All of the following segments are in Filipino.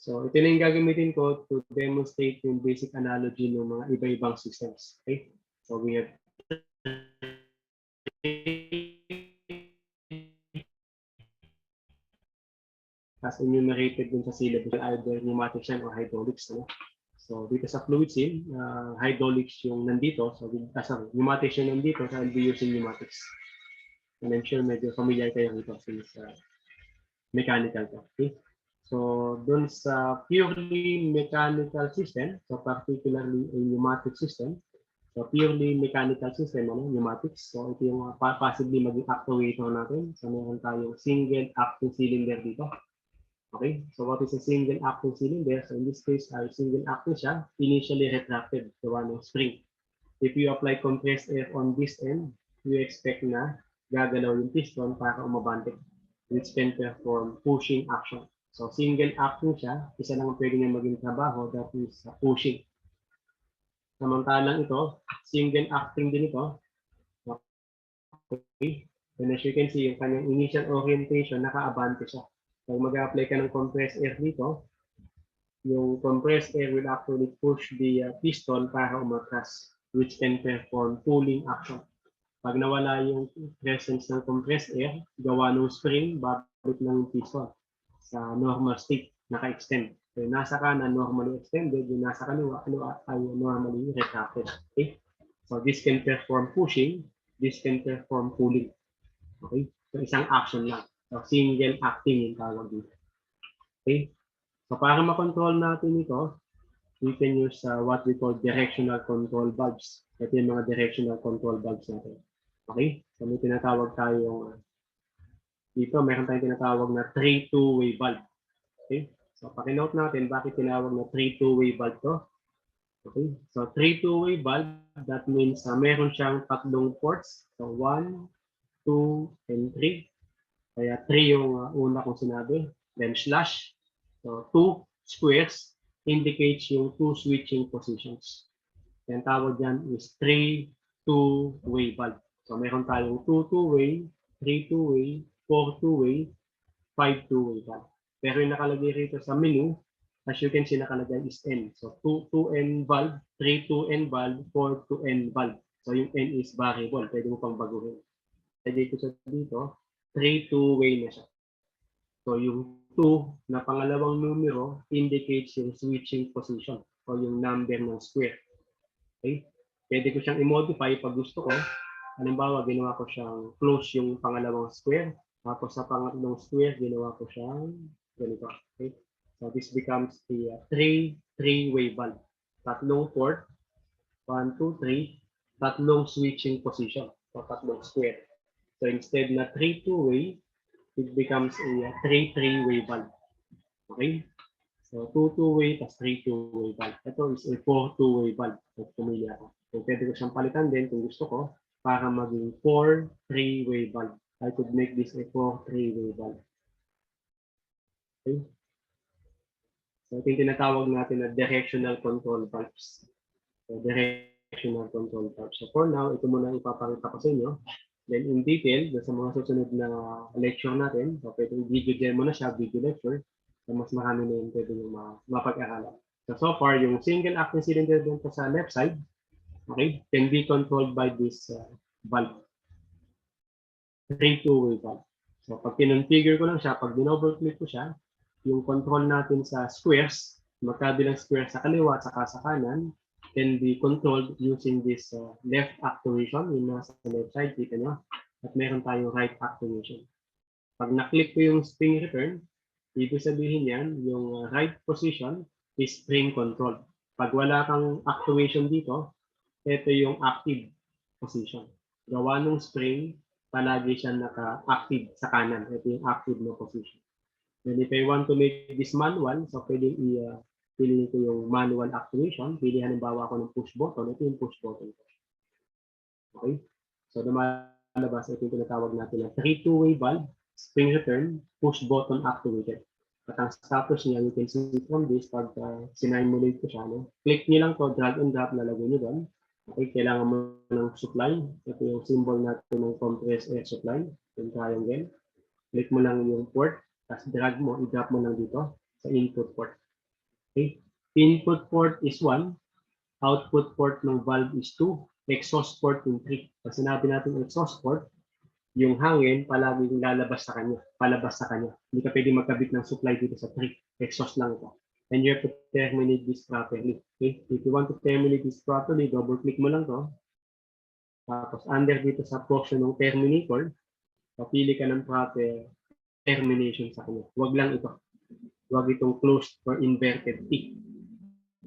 So, ito na yung gagamitin ko to demonstrate yung basic analogy ng mga iba-ibang systems. Okay? So, we have as enumerated dun sa syllabus, either pneumatics yan or hydraulics. No? So, dito sa fluid sim, hydraulics yung nandito. So, pneumatics yung nandito, so I'll be using pneumatics. And I'm sure medyo familiar kayo dito since mechanical to. Okay? So, dun sa purely mechanical system, so particularly a pneumatic system, so purely mechanical system, pneumatics, so ito yung possibly maging actuator natin. So, meron tayong single acting cylinder dito. Okay, so what is a single acting cylinder? So in this case, single acting siya, initially retracted, gawa ng spring. If you apply compressed air on this end, you expect na gagalaw yung piston para umabante, which can perform pushing action. So single acting siya, isa lang ang pwede niya maging trabaho, that is pushing. Samantalang ito, single acting din ito. Okay, and as you can see, yung kanyang initial orientation, naka-abante siya. Pag mag-apply ka ng compressed air dito, yung compressed air will actually push the piston para umatras, which can perform pulling action. Pag nawala yung presence ng compressed air, gawa ng spring, babalik ng piston sa normal state, naka-extend. So, nasa kanan, normally extended, yung nasa kaliwa, ay normally retracted. Okay? So, this can perform pushing, this can perform pulling. Okay? So, isang action lang. So, single acting yung tawag dito. Okay? So, para makontrol natin ito, we can use what we call directional control valves. Ito yung mga directional control valves natin. Okay? So, may tinatawag tayong dito, meron tayong tinatawag na 3-2-way valve. Okay? So, pakinote natin bakit tinawag na 3-2-way valve to. Okay? So, 3-2-way valve, that means meron siyang tatlong ports. So, 1, 2, and 3. Kaya 3 yung una kong sinabi. Then slash. So, 2 squares indicates yung 2 switching positions. Yan tawag dyan is 3-2-way valve. So, meron tayong 2-2-way, 3-2-way, 4-2-way, 5-2-way valve. Pero yung nakalagay rito sa menu, as you can see, nakalagay is N. So, 2-2N valve, 3-2N valve, 4-2N valve. So, yung N is variable. Pwede mo pang baguhin. Dito sa dito, 3-2-way na siya. So, yung 2 na pangalawang numero indicates yung switching position o yung number ng square. Okay? Pwede ko siyang i-modify pag gusto ko. Halimbawa, ginawa ko siyang close yung pangalawang square. Tapos sa pangatlong square, ginawa ko siyang ganito. Okay? So, this becomes the 3-way valve. Tatlong port, 1, 2, 3, tatlong switching position. So, tatlong square. So, instead na 3-2-way, it becomes a 3-3-way valve. Okay? So, 2-2-way plus 3-2-way valve. Ito is a 4-2-way valve. So, pumili ako. So, pwede ko siyang palitan din kung gusto ko para maging 4-3-way valve. I could make this a 4-3-way valve. Okay? So, ito yung tinatawag natin na directional control valves. So, directional control valves. So, for now, ito muna ipapakita ko sa inyo. Then, in detail, sa mga susunod na lecture natin, so, pwede video demo na siya, video lecture. So, mas marami na yung pwede yung mapag-aralan. So far, yung single acting cylinder dun sa left side, okay, can be controlled by this valve. 3-2-way valve. So, pag kinonfigure ko lang siya, pag dinoble click ko siya, yung control natin sa squares, magkabilang square sa kaliwa at saka sa kanan, can be controlled using this left actuation, yung nasa left side, kita nyo. At meron tayong right actuation. Pag na-click ko yung spring return, ibig sabihin yan, yung right position is spring control. Pag wala kang actuation dito, ito yung active position. Gawa ng spring, palagi siya naka-active sa kanan. Ito yung active na position. And if I want to make this manual, so pwede piliin ko yung manual actuation. Pili halimbawa ako ng push button. Ito yung push button. Okay? So, lumalabas, ito yung tinatawag natin na 3-2-way valve, spring return, push button activated. At ang status niya, you can see from this, pag sinimulate ko siya, no? Click niyo lang to, drag and drop, lalagay niyo doon. Okay, kailangan mo ng supply. Ito yung symbol natin ng compressed air supply, yung triangle. Click mo lang yung port, tapos drag mo, i-drop mo lang dito sa input port. Okay? Input port is 1, output port ng valve is 2, exhaust port yung 3. Pag sinabi natin exhaust port, yung hangin palaging lalabas sa kanya, palabas sa kanya. Hindi ka pwede magkabit ng supply dito sa 3. Exhaust lang ito. And you have to terminate this properly. Okay? If you want to terminate this properly, double click mo lang to. Tapos under dito sa portion ng terminator, papili ka ng proper termination sa kanya. Huwag lang ito. Huwag itong closed or inverted T.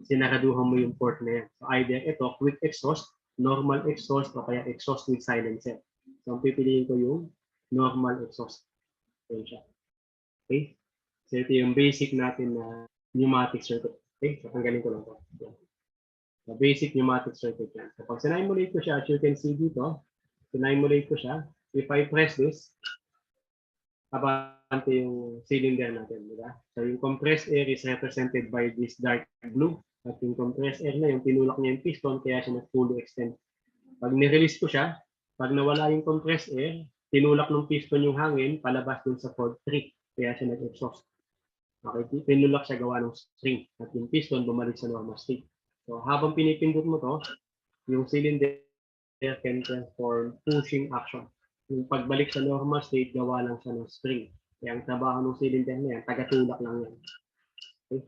Sinaraduhan mo yung port na yan. So either ito, quick exhaust, normal exhaust, o kaya exhaust with silencer. So ang pipiliin ko yung normal exhaust. Okay? So ito yung basic natin na pneumatic circuit. Okay? So tanggalin ko lang ito. The basic pneumatic circuit yan. So pag sinimulate ko siya, as you can see dito, sinimulate ko siya. If I press this, abante yung cylinder natin, di ba? So yung compressed air is represented by this dark blue. At yung compressed air na yung tinulak niya yung piston, kaya siya nag-fully extend. Pag nirelease ko siya, pag nawala yung compressed air, tinulak ng piston yung hangin, palabas dun sa port 3, kaya siya nag-exhaust. Okay, tinulak siya gawa ng string, at yung piston bumalik sa normal state. So habang pinipindot mo to, yung cylinder can perform pushing action. Yung pagbalik sa normal state, gawa lang siya ng spring. Kaya ang trabaho ng cylinder na yan, tagatulak lang yan. Okay?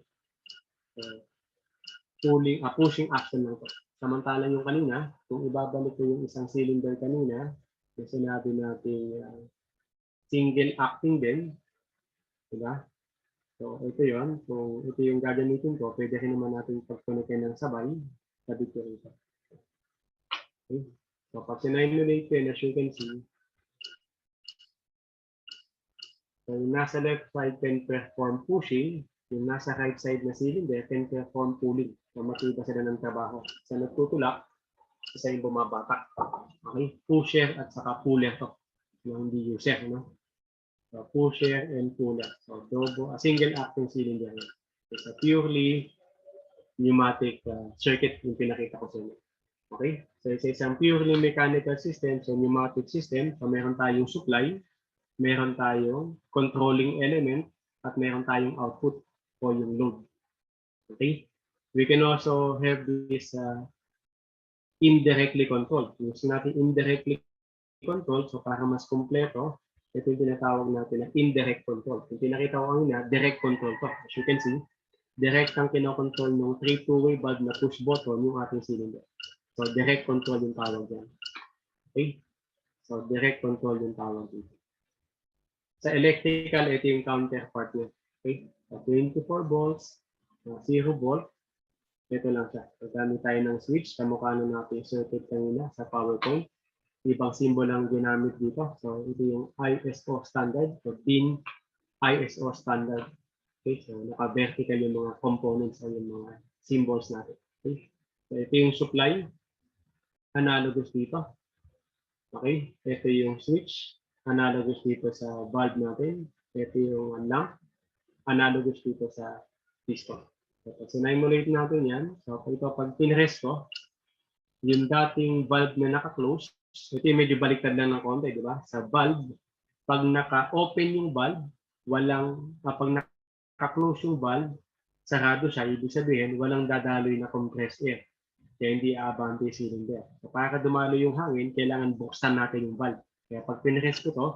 So, pushing action lang to. Samantalang yung kanina, kung ibabalik ko yung isang cylinder kanina, yung sinabi natin single acting din, diba? So, ito yun. Kung ito yung gagamitin ko, pwede rin naman natin pag-connectin ng sabay, sabi ko ito. Okay? So, pag sinimulate ko, as you can see, so, yung nasa left side can perform pushing, yung nasa right side na cylinder can perform pulling. So, makita sila ng trabaho. Sa nagtutulak, isa yung bumabata. Okay? Pusher at saka puller to. Yung hindi user, no? So, pusher and puller. So, single acting cylinder. It's a purely pneumatic circuit yung pinakita ko sa inyo. Okay? So, isa isang purely mechanical system, so pneumatic system, so meron tayong supply, meron tayong controlling element, at meron tayong output o yung load. Okay? We can also have this indirectly controlled. Gusto natin indirectly control, so para mas kompleto, ito yung tinatawag natin na indirect control. Yung pinakita ko kanina, direct control to. As you can see, direct ang kinokontrol ng 3 two-way valve na push button yung ating cylinder. So, direct control yung tawag dyan. Okay? So, direct control yung tawag dito. Sa electrical, ito yung counterpart niya. Okay? So, 24 volts, 0 volt, ito lang siya. So, gamit tayo ng switch, kamukha na natin yung circuit kanina sa PowerPoint. Ibang symbol ang ginamit dito. So, ito yung ISO standard. So, DIN ISO standard. Okay, so naka-vertical yung mga components o yung mga symbols natin. Okay, so ito yung supply. Analogous dito. Okay, ito yung switch. Analogous dito sa valve natin. Ito yung lamp. Analogous dito sa piston. So, pag sinimulate natin yan, so ito pag pinrest ko, yung dating valve na naka-close, ito yung medyo baliktad lang ng konti, di ba? Sa valve, pag naka-open yung valve, pag naka-close yung valve, sarado siya, ibig sabihin, walang dadaloy na compressed air. Kaya hindi aabante yung cylinder. So, para dumalo yung hangin, kailangan buksan natin yung valve. Kaya pag pinrest ko to,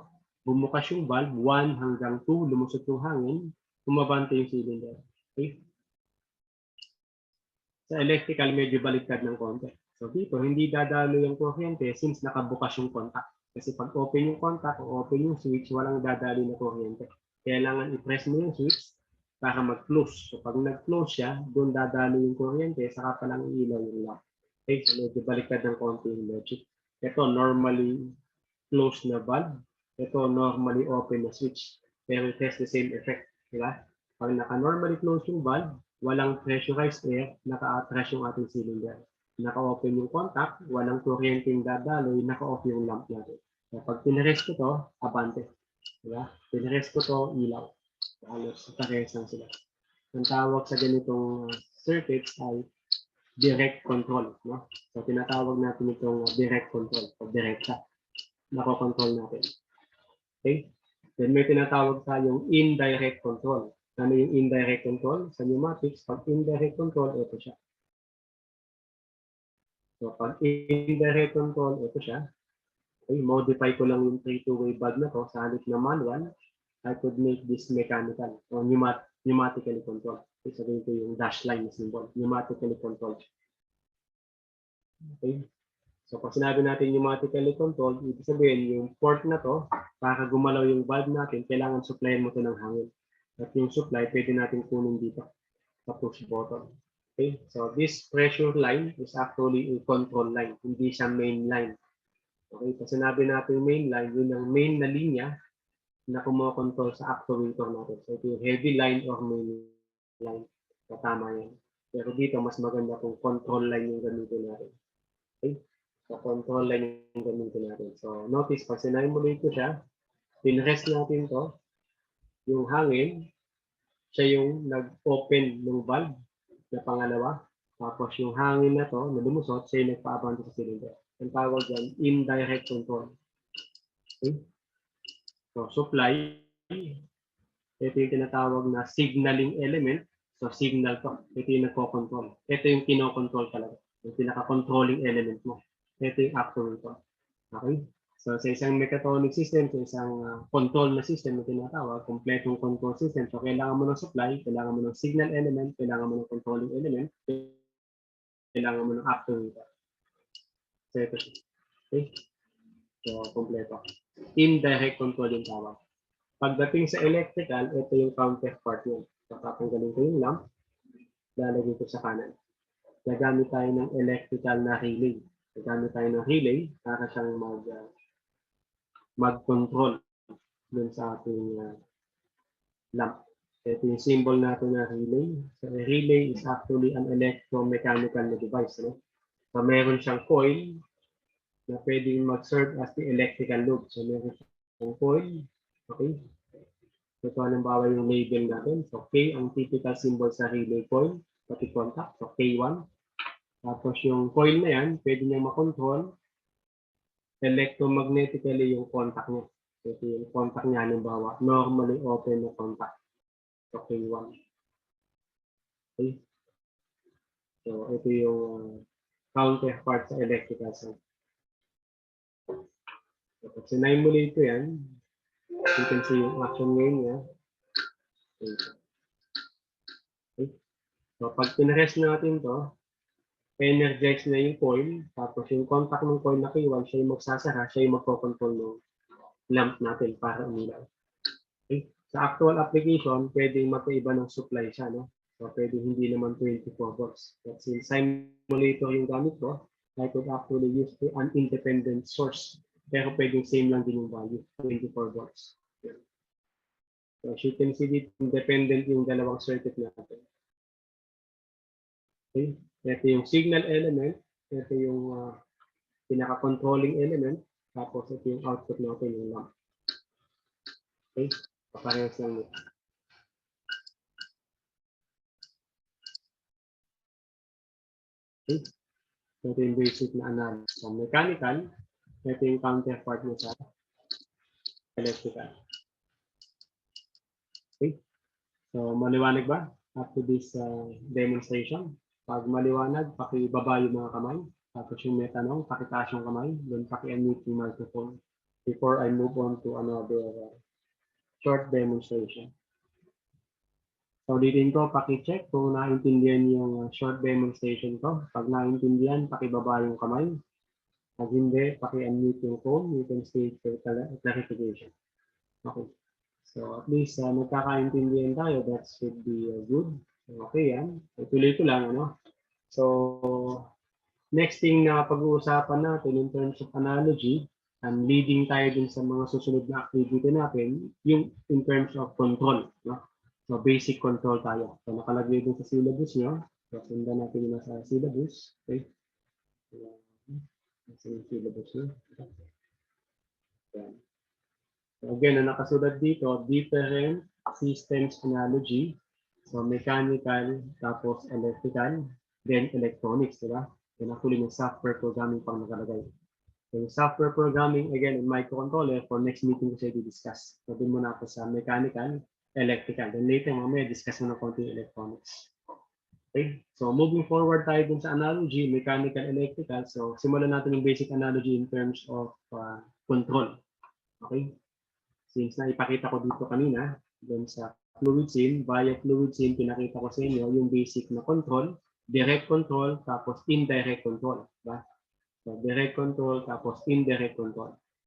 bumukas yung valve, 1 hanggang 2, lumusot yung hangin, umabante yung cylinder. Okay? Sa electrical, medyo baliktad ng konti. So dito, hindi dadalo yung kuryente since nakabukas yung contact. Kasi pag open yung contact o open yung switch, walang dadalo na kuryente. Kailangan i-press mo yung switch para mag-close. So pag nag-close siya, doon dadalo yung kuryente, saka pa lang ilaw yung lamp. Okay, so medyo baliktad ng konti yung logic. Ito normally closed na valve. Ito normally open na switch. Pero it has the same effect. Diba? Pag naka-normally close yung valve, walang pressurized air, naka-attract yung ating cylinder. Naka-open yung contact, walang kuryenteng dadaloy, naka-off yung lamp natin. So, pag pinrest ko to, abante. Diba? Pinrest ko to, ilaw. Halos parehas lang sila. Ang tawag sa ganitong circuits ay direct control. No? So, tinatawag natin itong direct control o direkta. Nako-control natin. Okay? Then may tinatawag tayong indirect control. Ano yung indirect control? Sa pneumatics, pag indirect control, ito siya. So, pag indirect control, ito siya. Okay, modify ko lang yung 3-2-way valve na to sa halip na manual. I could make this mechanical or pneumatically controlled. Okay, sabihin ko yung dash line na symbol. Pneumatically controlled. Okay. So, pag sinabi natin pneumatically controlled, ibig sabihin yung port na to, para gumalaw yung valve natin, kailangan supplyan mo to ng hangin. At yung supply, pwede natin kunin dito sa push button. Okay, so this pressure line is actually a control line, hindi siya main line. Okay, so sinabi natin main line, yun ang main na linya na kumokontrol sa actuator natin. So ito yung heavy line or main line. So tama yan. Pero dito, mas maganda kung control line yung gamitin natin. Okay, so control line yung gamitin natin. So notice, pag sinimulate ko siya, pinrest natin to, yung hangin, siya yung nag-open ng valve na pangalawa. Tapos yung hangin na to, na lumusot, siya yung nagpa-abante sa cylinder. Ang tawag dyan, indirect control. Okay? So supply, ito yung tinatawag na signaling element. So signal to. Ito yung nagko-control. Ito yung kino-control talaga. Yung pinaka-controlling element mo. Ito yung actuator. Okay? So sa isang mechatronic system, sa isang control na system na tinatawag, kompletong control system. So kailangan mo ng supply, kailangan mo ng signal element, kailangan mo ng controlling element, kailangan mo ng actuator. So ito siya. Okay? So kompleto. Indirect control yung tawag. Pagdating sa electrical, ito yung counterpart niya. So tatanggalin ko yung lamp, lalagay ko sa kanan. Gagamit tayo ng electrical na relay. Gagamit tayo ng relay para siyang mag-control dun sa ating lamp. Ito yung symbol natin na relay. So, a relay is actually an electromechanical na device. No? So, meron siyang coil na pwedeng mag-serve as the electrical load. So, meron siyang coil. Okay? So, ito halimbawa yung label natin. So, K ang typical symbol sa relay coil, pati contact. So, K1. Tapos yung coil na yan, pwede niyang makontrol electromagnetically yung contact niya. Ito yung contact niya, halimbawa, normally open na contact. So, K1. Okay. So, ito yung counterpart sa electrical side. So, pag sinimulate ko yan, you can see yung action ngayon niya. Okay. So, pag pinarest natin to, energize na yung coil, tapos yung contact ng coil na K1, siya yung magsasara, siya yung magkocontrol ng lamp natin para umilaw. Okay. Sa actual application, pwedeng magkaiba ng supply siya, no? So, pwedeng hindi naman 24 volts. But since simulator yung gamit ko, I could actually use an independent source. Pero pwedeng same lang din yung value, 24 volts. So, as you can see dito, independent yung dalawang circuit natin. Okay. Ito yung signal element, ito yung pinaka-controlling element, tapos ito yung output natin, yung lamp. Okay, paparehas lang nito. Okay, ito yung basic na analysis. So, mechanical, ito yung counterpart mo sa electrical. Okay, so maliwanag ba up to this demonstration? Pag maliwanag, pakibaba yung mga kamay. Tapos yung may tanong, pakitaas yung kamay. Then paki-unmute yung microphone before I move on to another short demonstration. So, ulitin ko, paki-check kung naintindihan yung short demonstration ko. Pag naintindihan, pakibaba yung kamay. Pag hindi, paki-unmute yung phone. You can state your clarification. Okay. So, at least nagkakaintindihan tayo. That should be good. Okay, yan. Tuloy ko lang, ano? So, next thing na pag-uusapan natin in terms of analogy, leading tayo din sa mga susunod na activity natin, yung in terms of control. No? So, basic control tayo. So, nakalagay din sa syllabus nyo. So, sundan natin yung nasa syllabus. Okay. Nasa yung syllabus nyo. Okay. So, again, na nakasulat dito, different systems analogy. So, mechanical, tapos electrical, then electronics, diba? And actually, may software programming pang nakalagay. So, yung software programming, again, in microcontroller, for next meeting ko siya i-discuss. So, dun muna ako sa mechanical, electrical. Then later, mamaya, discuss mo ng konti yung electronics. Okay, so moving forward tayo dun sa analogy, mechanical, electrical. So simulan natin yung basic analogy in terms of control. Okay, since na ipakita ko dito kanina, dun sa fluid scene, via fluid scene, pinakita ko sa inyo yung basic na control, direct control, tapos indirect control. Diba? So direct control, tapos indirect control.